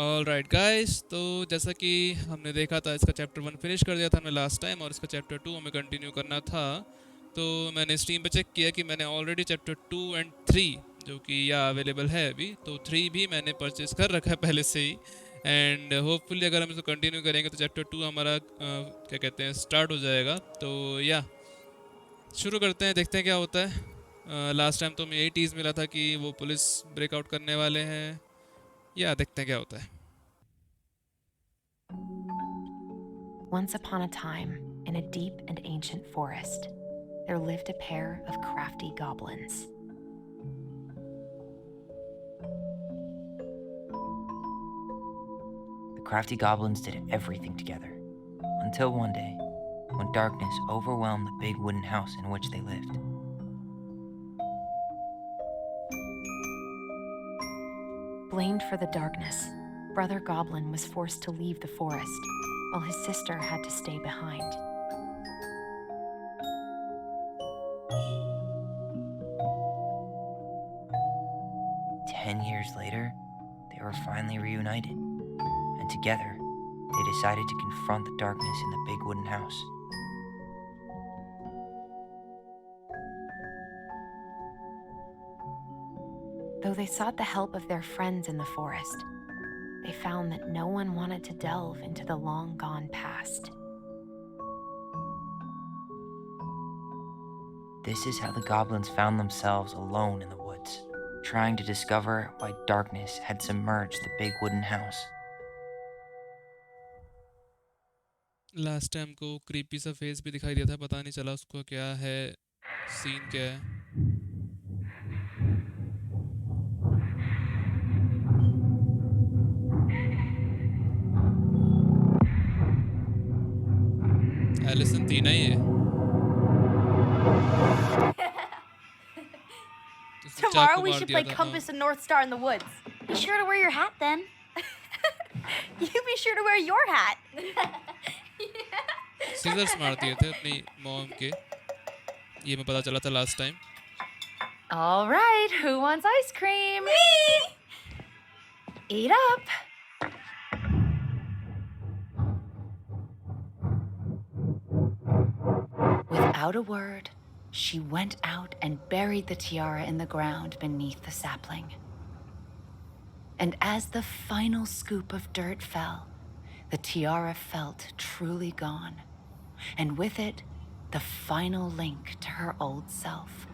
All right guys, तो जैसा कि हमने देखा था, इसका चैप्टर 1 फिनिश कर दिया था हमने लास्ट टाइम, और इसका चैप्टर 2 हमें कंटिन्यू करना था। तो मैंने स्टीम पे चेक किया कि मैंने ऑलरेडी चैप्टर 2 एंड 3 जो कि या अवेलेबल है अभी, तो 3 भी मैंने परचेज कर रखा है पहले से ही। एंड होपफुली अगर हम इसको कंटिन्यू करेंगे तो चैप्टर 2 हमारा क्या कहते हैं स्टार्ट हो जाएगा। तो या शुरू करते हैं, देखते हैं क्या होता है। लास्ट टाइम तो हमें यही टीज़ मिला था कि वो पुलिस ब्रेकआउट करने वाले हैं। या देखते हैं क्या होता है। Once upon a time, in a deep and ancient forest, there lived a pair of crafty goblins. The crafty goblins did everything together, until one day, when darkness overwhelmed the big wooden house in which they lived. Blamed for the darkness, Brother Goblin was forced to leave the forest, while his sister had to stay behind. Years later, they were finally reunited, and together, they decided to confront the darkness in the big wooden house. Though they sought the help of their friends in the forest, they found that no one wanted to delve into the long-gone past. This is how the goblins found themselves alone in the woods, trying to discover why darkness had submerged the big wooden house. Last time को creepy सा face भी दिखाई दिया था, पता नहीं चला उसको क्या है, सीन क्या है। एलिसन थी ना ये? Tomorrow we should play Compass and North Star in the woods. Be sure to wear your hat then. You be sure to wear your hat. Scissors मार दिए थे अपनी मॉम के, ये मैं पता चला था last time. All right, who wants ice cream? Me! Eat up. Without a word, she went out and buried the tiara in the ground beneath the sapling. And as the final scoop of dirt fell, the tiara felt truly gone, and with it, the final link to her old self.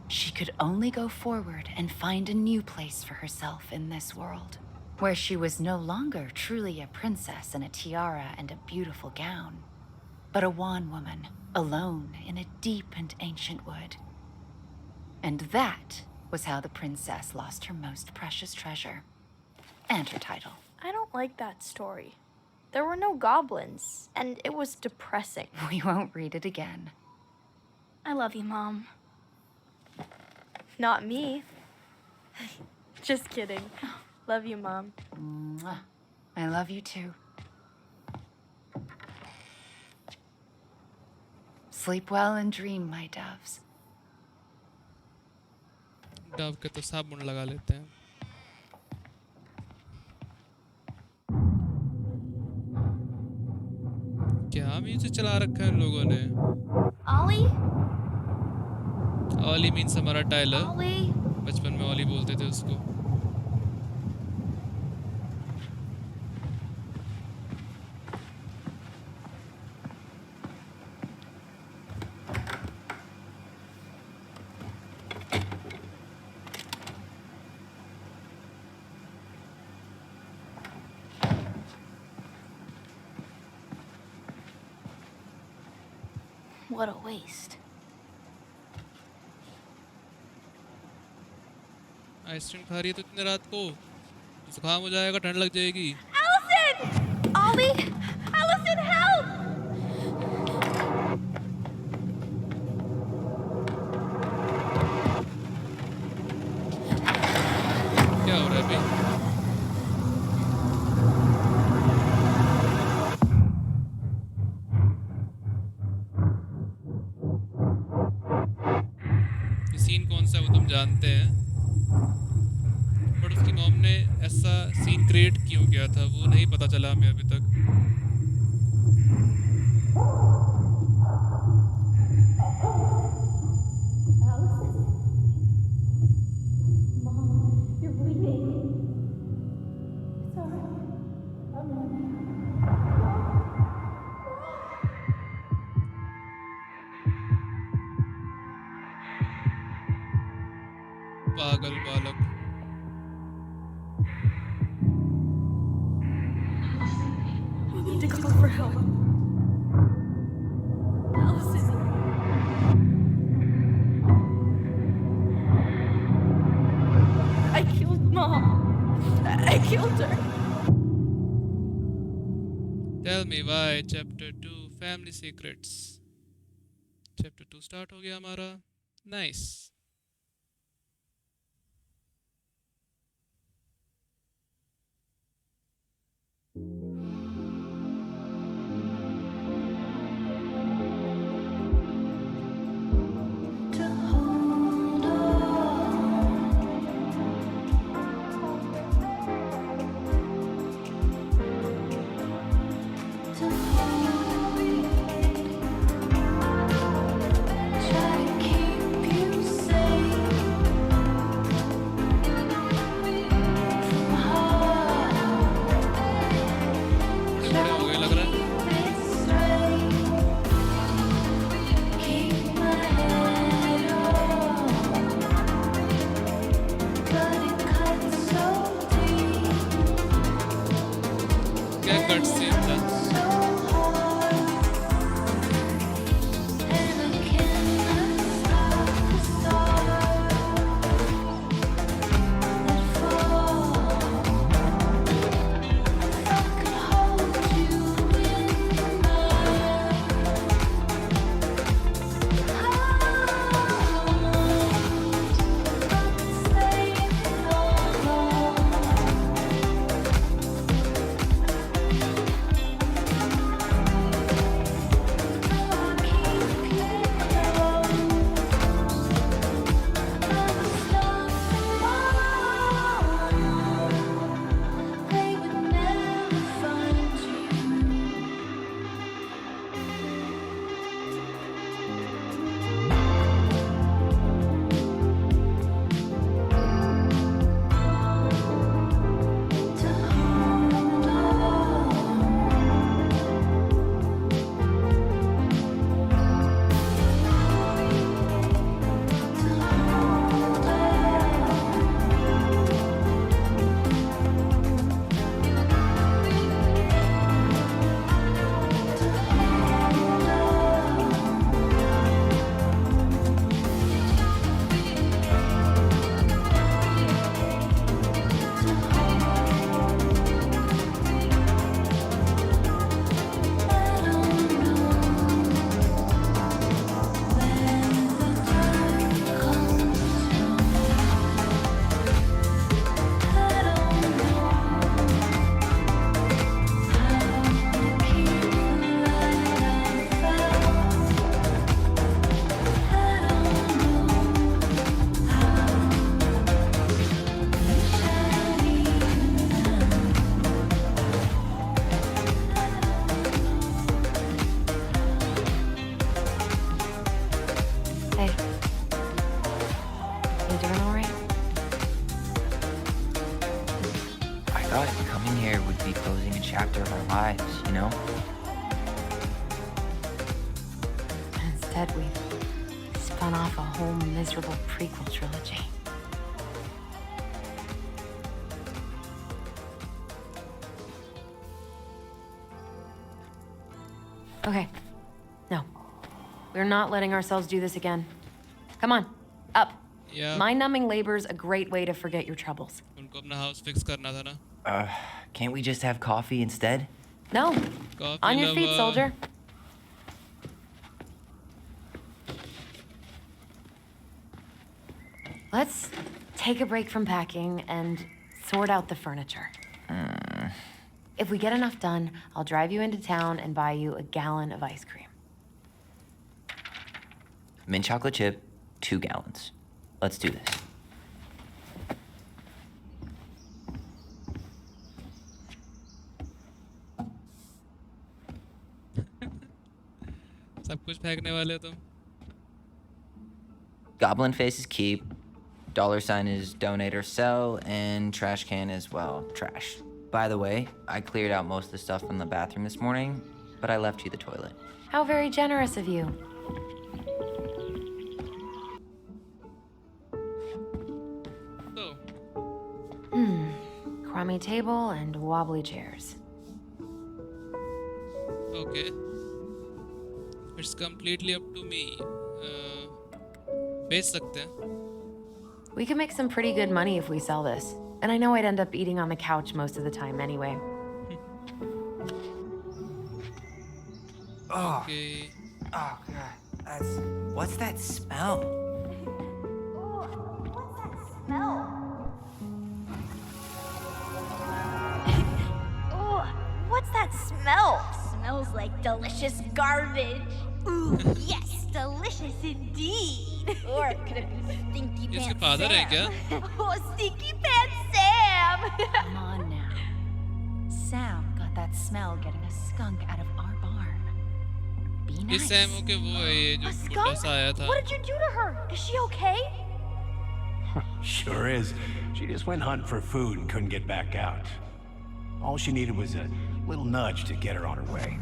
She could only go forward and find a new place for herself in this world, where she was no longer truly a princess in a tiara and a beautiful gown, but a wan woman, alone in a deep and ancient wood. And that was how the princess lost her most precious treasure, and her title. I don't like that story. There were no goblins, and it was depressing. We won't read it again. I love you, Mom. Not me. Just kidding. Love you, Mom. Mwah. I love you too. Sleep well and dream, my doves. Dove के तो साबुन लगा लेते हैं। क्या music चला रखा है इन लोगों ने? Ollie? ऑली मीन्स हमारा टाइलर, Ollie? बचपन में ऑली बोलते थे उसको। What a waste. आइसक्रीम खा रही है तो इतने रात को जुकाम हो जाएगा, ठंड लग जाएगी। Alyson! Ollie! Alyson, help! क्या हो रहा है भाई? ये सीन कौन सा है वो तुम जानते हैं, बट उसकी मॉम हमने ऐसा सीन क्रिएट क्यों किया था वो नहीं पता चला हमें अभी तक. You're bleeding. It's alright. पागल बालक. We need to call for help. Alyson. I killed Mom. I killed her. Tell me why. Chapter 2 Family Secrets. Chapter 2 start हो गया हमारा. Nice. ये बड़े हो गए लग रहा है. क्या कट सीन था. closing a chapter of our lives, you know? Instead, we spun off a whole miserable prequel trilogy. Okay. No. We're not letting ourselves do this again. Come on. Up. Yeah. Mind-numbing labor's a great way to forget your troubles. उनको अपना house fix करना था ना. Can't we just have coffee instead? No. Coffee On your feet, lover. soldier. Let's take a break from packing and sort out the furniture. If we get enough done, I'll drive you into town and buy you a gallon of ice cream. Mint chocolate chip, 2 gallons. Let's do this. सब कुछ फेंकने वाले हो तुम. Goblin face is keep. $sign is donate or sell, and trash can is, well, trash. By the way, I cleared out most of the stuff from the bathroom this morning, but I left you the toilet. How very generous of you. So, Crummy table and wobbly chairs. okay. It's completely up to me. बेच सकते हैं. We could make some pretty good money if we sell this. And I know I'd end up eating on the couch most of the time anyway. Oh, Okay. oh God. What's that smell? What's that smell? Oh, what's that smell? Smells like delicious garbage. Ooh, yes, delicious indeed. Or could it be Stinky ये इसके Pants father हैं क्या? Sam? Oh, Stinky Pants Sam! Come on now. Sam got that smell getting a skunk out of our barn. Be ये nice. Sam हो के वो है ये जो A बुढ़ा skunk? सा आया था. What did you do to her? Is she okay? Sure is. She just went hunting for food and couldn't get back out. All she needed was a little nudge to get her on her way.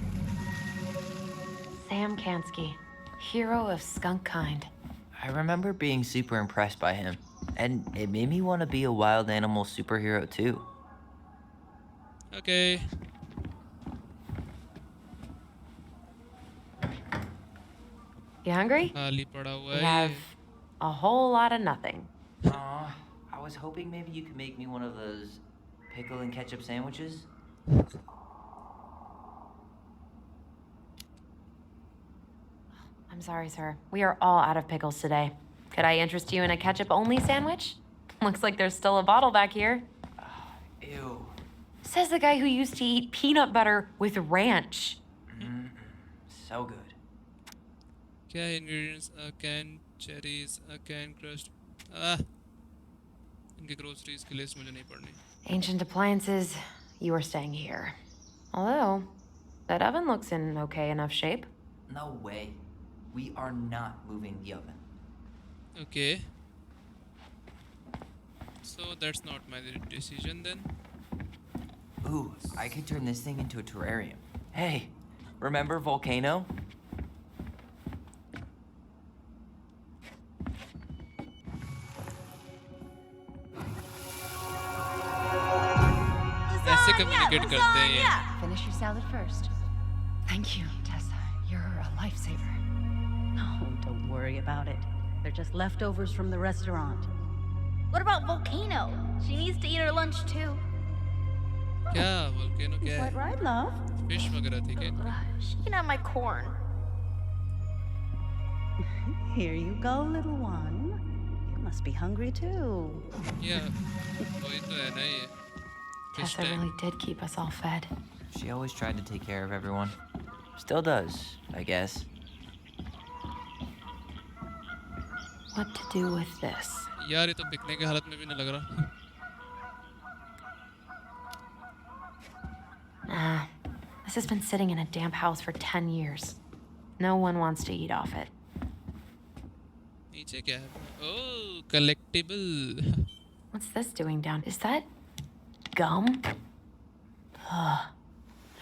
Sam Kansky, hero of skunk kind. I remember being super impressed by him, and it made me want to be a wild animal superhero too. Okay. You hungry? खाली पड़ा हुआ We है have ये. a whole lot of nothing. Aw, I was hoping maybe you could make me one of those pickle and ketchup sandwiches. I'm sorry, sir. We are all out of pickles today. Could I interest you in a ketchup-only sandwich? Looks like there's still a bottle back here. Ew. Says the guy who used to eat peanut butter with ranch. So good. क्या ingredients? A can cherries, a can crushed. इनके groceries की list मुझे नहीं पढ़नी. Ancient appliances, you are staying here. Although, that oven looks in okay enough shape. No way. We are not moving the oven. Okay. So that's not my decision then. Ooh, I could turn this thing into a terrarium. Hey, remember Volcano? ऐसे communicate करते हैं ये. Finish your salad first. Thank you, Tessa. You're a lifesaver. Oh, don't worry about it. They're just leftovers from the restaurant. What about Volcano? She needs to eat her lunch too. क्या volcano क्या Quite है? right, love. Fish वगैरह थी क्या? She can have my corn. Here you go, little one. You must be hungry too. Yeah. वही तो है ना ये. Fish Tessa tank. really did keep us all fed. She always tried to take care of everyone. Still does, I guess. What to do with this? यार ये तो बिकने की हालत में भी नहीं लग रहा. Nah, this has been sitting in a damp house for 10 years. No one wants to eat off it. नीचे क्या है? Oh, collectible. What's this doing down? Is that gum? Ugh.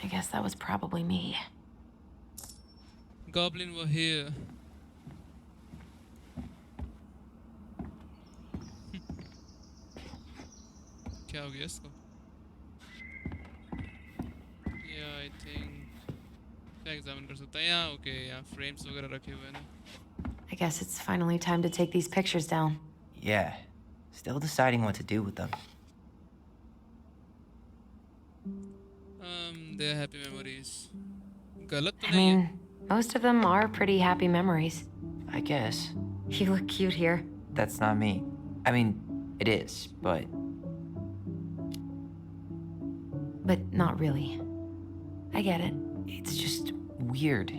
I guess that was probably me. Goblin were here. क्या हो गया इसको? Yeah, I think क्या examine कर सकता है यहाँ? Okay, यहाँ frames वगैरह रखे हुए हैं ना. I guess it's finally time to take these pictures down. Yeah, still deciding what to do with them. They're happy memories. गलत तो I नहीं है. mean, most of them are pretty happy memories. I guess. You look cute here. That's not me. I mean, it is, but But not really. I get it. it's just weird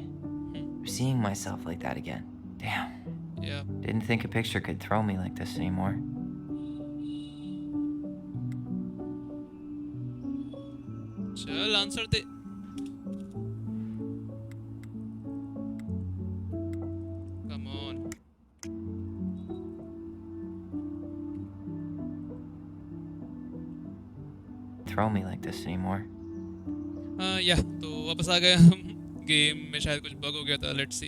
seeing myself like that again. Damn. Yeah. Didn't think a picture could throw me like this anymore. चल answer they. throw me like this anymore. या तो वापस आ गए हम game में शायद कुछ bug हो गया था लेट्स सी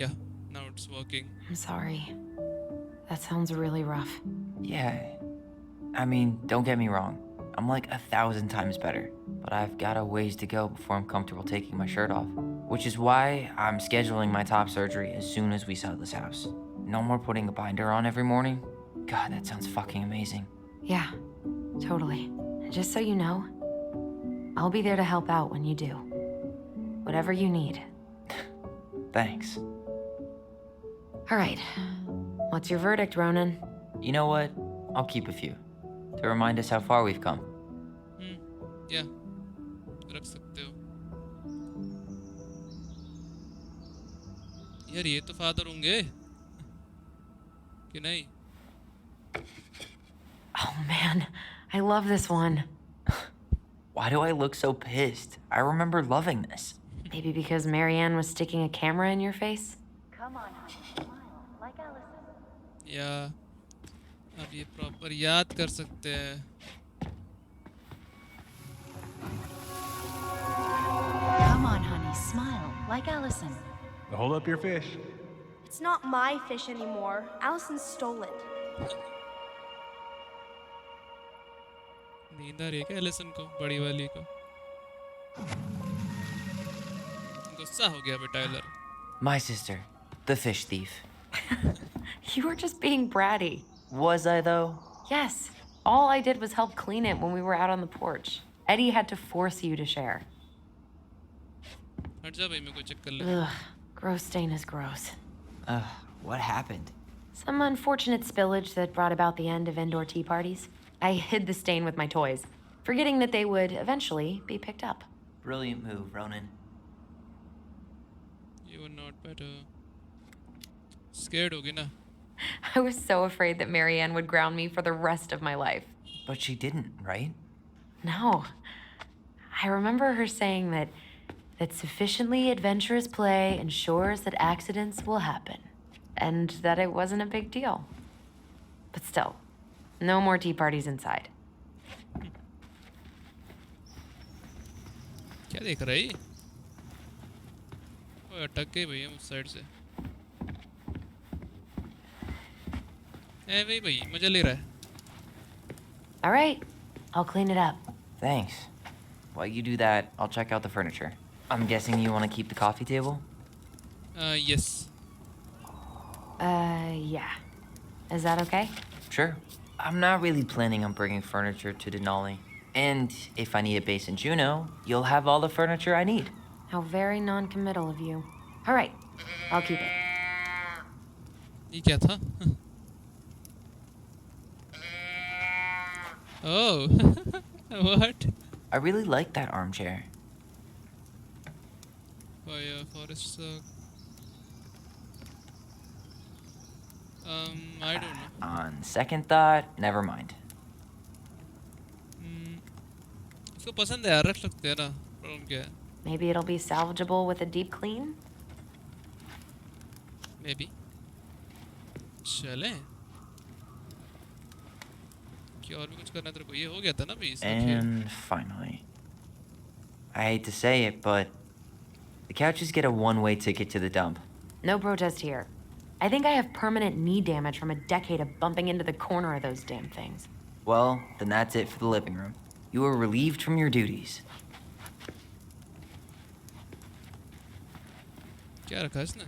या now it's working I'm sorry. That sounds really rough. Yeah. I mean, don't get me wrong. I'm like 1,000 times better. But I've got a ways to go before I'm comfortable taking my shirt off. Which is why I'm scheduling my top surgery as soon as we sell this house. No more putting a binder on every morning. God, that sounds fucking amazing. Yeah, totally. Just so you know, I'll be there to help out when you do. Whatever you need. Thanks. All right. What's your verdict, Ronan? You know what? I'll keep a few. To remind us how far we've come. या रख सकते हो यार ये तो father होंगे कि नहीं Oh man, I love this one. Why do I look so pissed? I remember loving this. Maybe because Marianne was sticking a camera in your face? Come on, honey, smile, like Alyson. या अब ये proper याद कर सकते हैं Come on, honey, smile, like Alyson. Hold up your fish. It's not my fish anymore. Allison stole it. नींद आ रही है क्या एलिसन को बड़ी वाली को गुस्सा हो गया बे Tyler My sister, the fish thief. You were just being bratty. Was I though? Yes. All I did was help clean it when we were out on the porch. Eddie had to force you to share. हट जा भाई मैं कोई check कर ले Ugh. Gross stain is gross. What happened? Some unfortunate spillage that brought about the end of indoor tea parties. I hid the stain with my toys, forgetting that they would eventually be picked up. Brilliant move, Ronan. you were not better scared होगी ना I was so afraid that Marianne would ground me for the rest of my life. But she didn't, right? No. I remember her saying that sufficiently adventurous play ensures that accidents will happen, and that it wasn't a big deal. But still, no more tea parties inside. क्या देख रही ओए अटक गई भैया उस side से भाई भाई मजा ले रहा है All right, I'll clean it up. Thanks. While you do that, I'll check out the furniture. I'm guessing you want to keep the coffee table? yes Yeah. Is that okay? Sure. I'm not really planning on bringing furniture to Denali. And if I need a base in Juneau, you'll have all the furniture I need. How very non-committal of you. All right, I'll keep it. ये क्या था oh what I really like that armchair. Fire forest I don't know On second thought, never mind. उसको पसंद है यार रख सकते हैं ना प्रॉब्लम क्या है Maybe it'll be salvageable with a deep clean? maybe चले क्या और भी कुछ करना तेरे को ये हो गया था ना भाई इसका खेल And finally, I hate to say it, but the couches get a one-way ticket to the dump. No protest here. I think I have permanent knee damage from a decade of bumping into the corner of those damn things. Well, then that's it for the living room. You are relieved from your duties. क्या रखा है इसने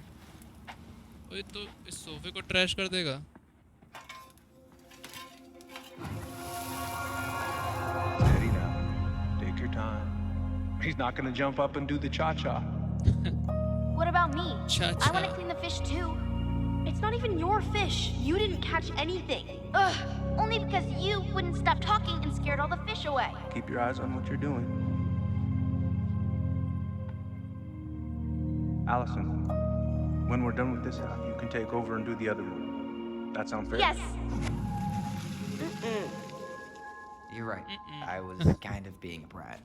ओए तो इस सोफे को trash कर देगा Steady now. Take your time. He's not gonna jump up and do the cha-cha. What about me? Cha-cha. I want to clean the fish too. It's not even your fish. You didn't catch anything. Ugh, only because you wouldn't stop talking and scared all the fish away. Keep your eyes on what you're doing. Allison, when we're done with this half, you can take over and do the other one. That sound fair? Yes. You're right. I was kind of being a brat.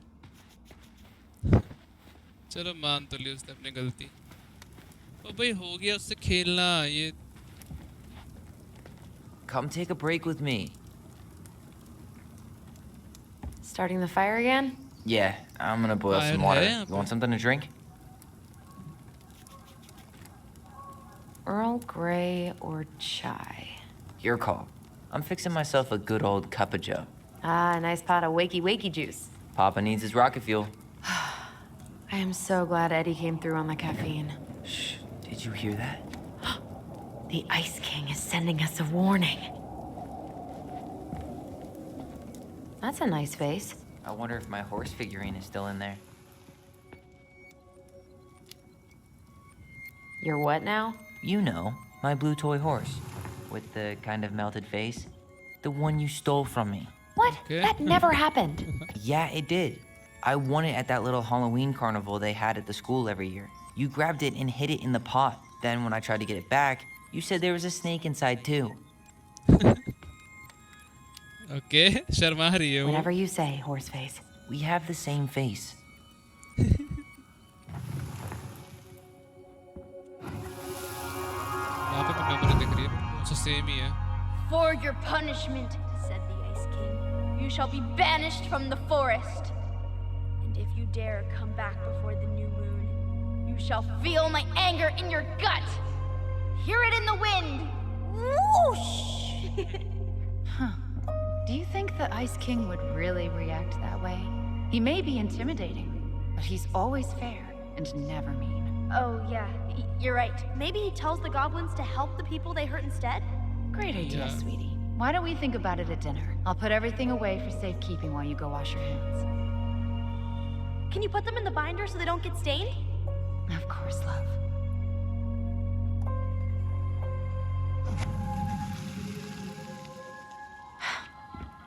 चलो मान तो ली उसने अपनी गलती ओ भाई हो गया उससे खेलना ये Come take a break with me. Starting the fire again? Yeah, I'm gonna boil Fire some water. है यहाँ You पे. want something to drink? Earl Grey or chai? Your call. I'm fixing myself a good old cup of joe. Ah, a nice pot of wakey juice. Papa needs his rocket fuel. I am so glad Eddie came through on the caffeine. Shh, did you hear that? The Ice King is sending us a warning. That's a nice vase. I wonder if my horse figurine is still in there. You're what now? You know, my blue toy horse. With the kind of melted face. The one you stole from me. What? Okay. That never happened. Yeah, it did. I won it at that little Halloween carnival they had at the school every year. You grabbed it and hid it in the pot. Then when I tried to get it back, you said there was a snake inside too. Okay, Sharma रही है वो. Whatever you say, Horseface. We have the same face. वहाँ पे memory दिख रही है. मुझे same ही है. For your punishment, said the Ice King, you shall be banished from the forest. And if you dare come back before the new moon, you shall feel my anger in your gut. Hear it in the wind. Whoosh! Do you think the Ice King would really react that way? He may be intimidating, but he's always fair and never mean. Oh, yeah, you're right. Maybe he tells the goblins to help the people they hurt instead? Great idea, Yeah. sweetie. Why don't we think about it at dinner? I'll put everything away for safekeeping while you go wash your hands. Can you put them in the binder so they don't get stained? Of course, love.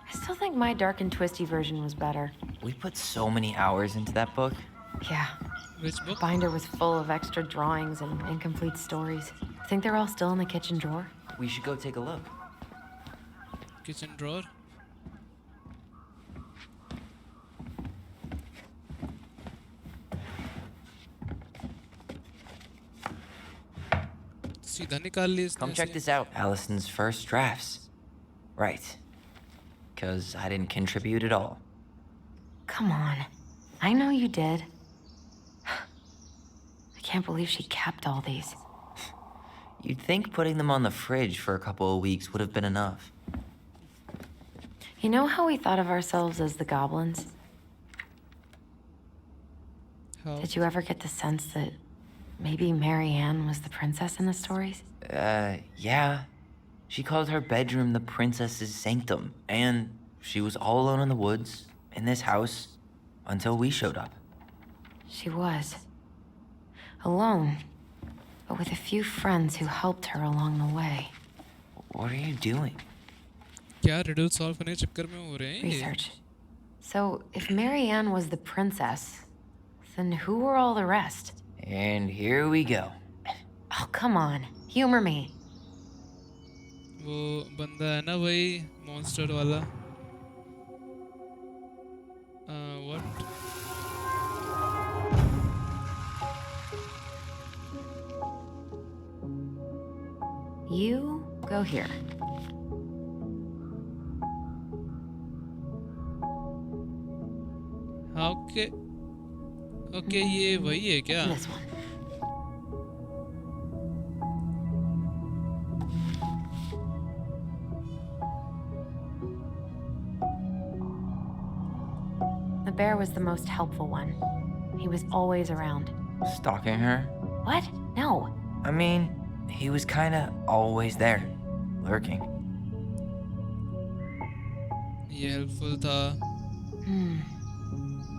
I still think my dark and twisty version was better. We put so many hours into that book. Yeah, Which book? binder was full of extra drawings and incomplete stories. I think they're all still in the kitchen drawer. We should go take a look. Kitchen drawer. सीधा निकाल ली इसने Come check ऐसे. this out. Allison's first drafts. Right. Because I didn't contribute at all. Come on. I know you did. I can't believe she kept all these. You'd think putting them on the fridge for a couple of weeks would have been enough. You know how we thought of ourselves as the goblins? How? Did you ever get the sense that maybe Marianne was the princess in the stories? Yeah. She called her bedroom the princess's sanctum, and she was all alone in the woods, in this house, until we showed up. She was. Alone, but with a few friends who helped her along the way. What are you doing? क्या riddle solve करने के चक्कर में हो रहे हैं ये? Research. So, if Marianne was the princess, then who were all the rest? And here we go. Oh, come on. Humor me. वो बंदा है ना वही monster वाला. What? You go here. Okay. Okay, ये वही है क्या? This one. The bear was the most helpful one. He was always around. Stalking her? What? No. I mean, he was kinda always there, lurking. ये helpful था.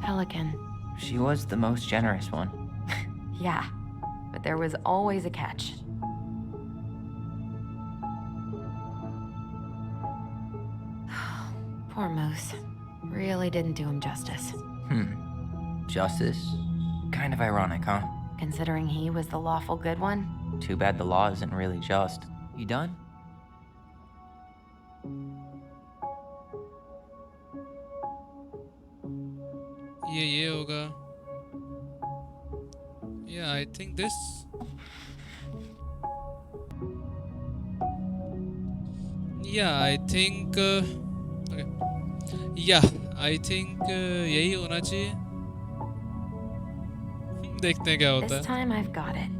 Pelican. She was the most generous one. Yeah. But there was always a catch. Poor Moose. Really didn't do him justice. Justice? Kind of ironic, huh? Considering he was the lawful good one. Too bad the law isn't really just. You done? ये होगा. Yeah, I think this. Yeah, I think. Okay. Yeah, I think यही होना चाहिए। देखते हैं क्या होता This है। time I've got it.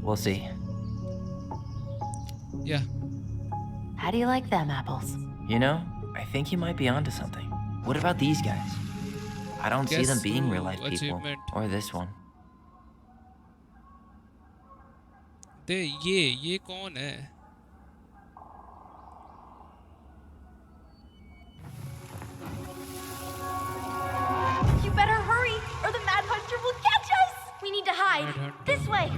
We'll see. या How do you like them apples? You know, I think you might be onto something. What about these guys? I don't see them Guess being who real-life people. achievement. Or this one. दे ये कौन है? You better hurry, or the Mad Hunter will catch us! We need to hide. Mad Hunter. This way.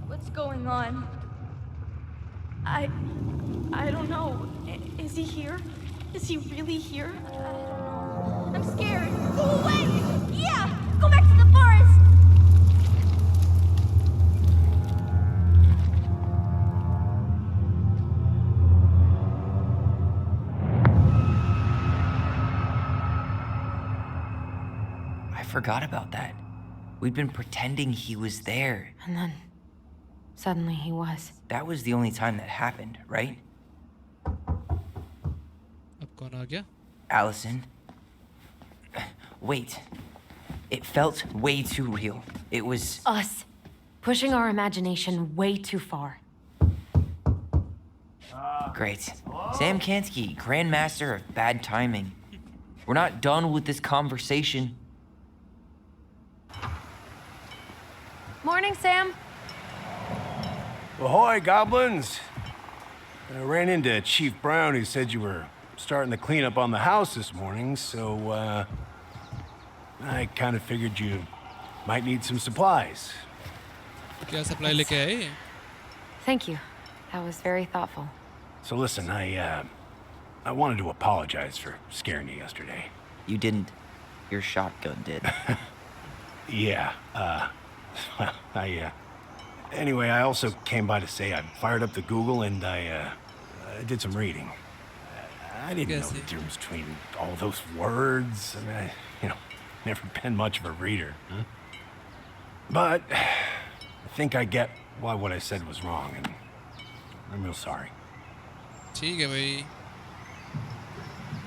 What's going on? I don't know. Is he here? Is he really here? I'm scared. Go away! Yeah! Go back to the forest! I forgot about that. We'd been pretending he was there. And then suddenly he was. That was the only time that happened, right? अब कौन आ गया? Alyson. Wait. It felt way too real. It was... Us. Pushing our imagination way too far. Great. Sam Kansky, Grandmaster of Bad Timing. We're not done with this conversation. Morning, Sam. Ahoy, goblins! I ran into Chief Brown, who said you were starting to clean up on the house this morning, so, I kind of figured you might need some supplies. क्या supply लेके आए? Thank you. That was very thoughtful. So listen, I wanted to apologize for scaring you yesterday. You didn't. Your shotgun did. Yeah, well, anyway, I also came by to say I fired up the Google and I did some reading. I didn't know the difference between all those words. I mean, never been much of a reader. Huh? But I think I get why what I said was wrong, and I'm real sorry. ठीक है भाई.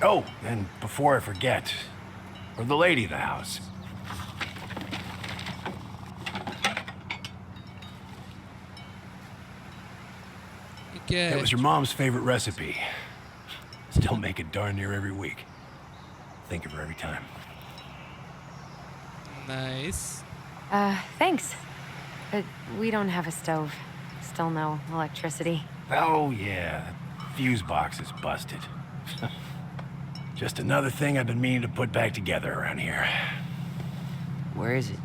Oh, and before I forget, for the lady of the house. क्या That है? was your mom's favorite recipe. Still make it darn near every week. Think of her every time. Nice. Thanks. But we don't have a stove. Still no electricity. Oh, yeah. The fuse box is busted. Just another thing I've been meaning to put back together around here. Where is it?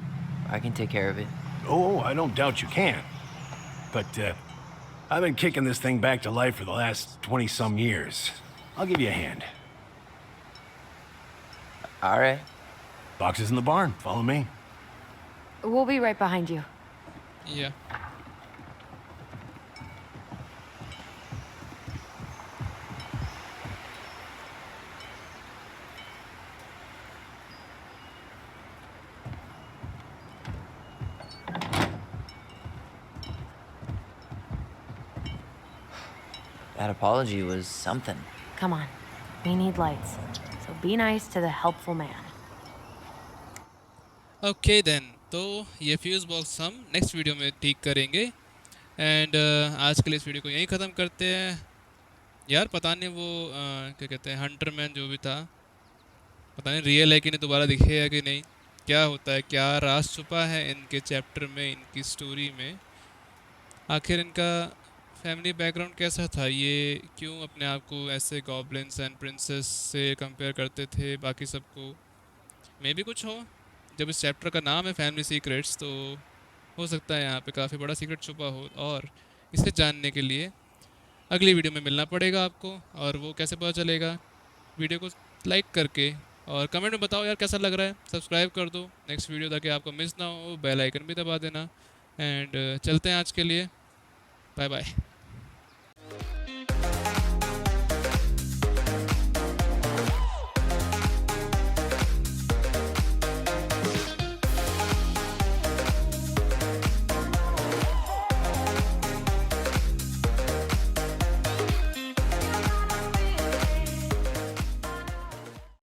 I can take care of it. Oh, I don't doubt you can. But, I've been kicking this thing back to life for the last 20-some years. I'll give you a hand. All right. Box is in the barn. Follow me. We'll be right behind you. Yeah. That apology was something. Come on. We need lights. So be nice to the helpful man. Okay then. तो ये fuse box हम next video में ठीक करेंगे. And आज के लिए इस वीडियो को यहीं ख़त्म करते हैं. यार पता नहीं वो क्या कहते हैं हंटर मैन जो भी था पता नहीं रियल है कि नहीं, दोबारा दिखेगा कि नहीं, क्या होता है, क्या राज छुपा है इनके चैप्टर में, इनकी स्टोरी में. आखिर इनका फैमिली बैकग्राउंड कैसा था, ये क्यों अपने आप को ऐसे गॉब्लिन्स एंड प्रिंसेस से कंपेयर करते थे बाकी सबको. मे भी कुछ हो. जब इस चैप्टर का नाम है फैमिली सीक्रेट्स तो हो सकता है यहाँ पे काफ़ी बड़ा सीक्रेट छुपा हो. और इसे जानने के लिए अगली वीडियो में मिलना पड़ेगा आपको. और वो कैसे पता चलेगा, वीडियो को लाइक करके और कमेंट में बताओ यार कैसा लग रहा है. सब्सक्राइब कर दो नेक्स्ट वीडियो ताकि आपको मिस ना हो. बेल आइकन भी दबा देना. एंड चलते हैं आज के लिए. Bye bye.